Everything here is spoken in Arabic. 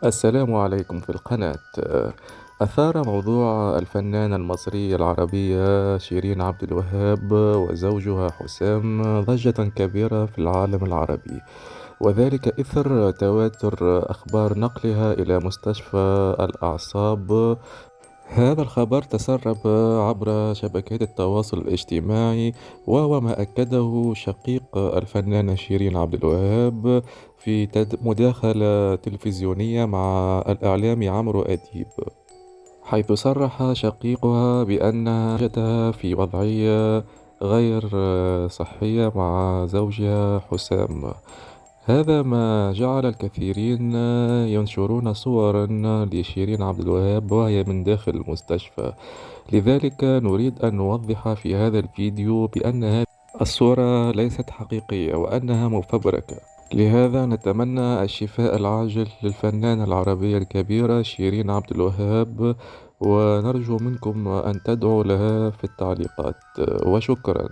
السلام عليكم في القناة. أثار موضوع الفنانة المصرية العربية شيرين عبد الوهاب وزوجها حسام ضجة كبيرة في العالم العربي، وذلك إثر تواتر أخبار نقلها إلى مستشفى الأعصاب. هذا الخبر تسرب عبر شبكات التواصل الاجتماعي، وهو ما أكده شقيق الفنانة شيرين عبد الوهاب في مداخلة تلفزيونية مع الإعلامي عمرو أديب، حيث صرح شقيقها بأن زوجتها في وضعية غير صحية مع زوجها حسام. هذا ما جعل الكثيرين ينشرون صورا لشيرين عبد الوهاب وهي من داخل المستشفى. لذلك نريد أن نوضح في هذا الفيديو بأن هذه الصورة ليست حقيقية وأنها مفبركة. لهذا نتمنى الشفاء العاجل للفنانة العربية الكبيرة شيرين عبد الوهاب، ونرجو منكم أن تدعوا لها في التعليقات، وشكرا.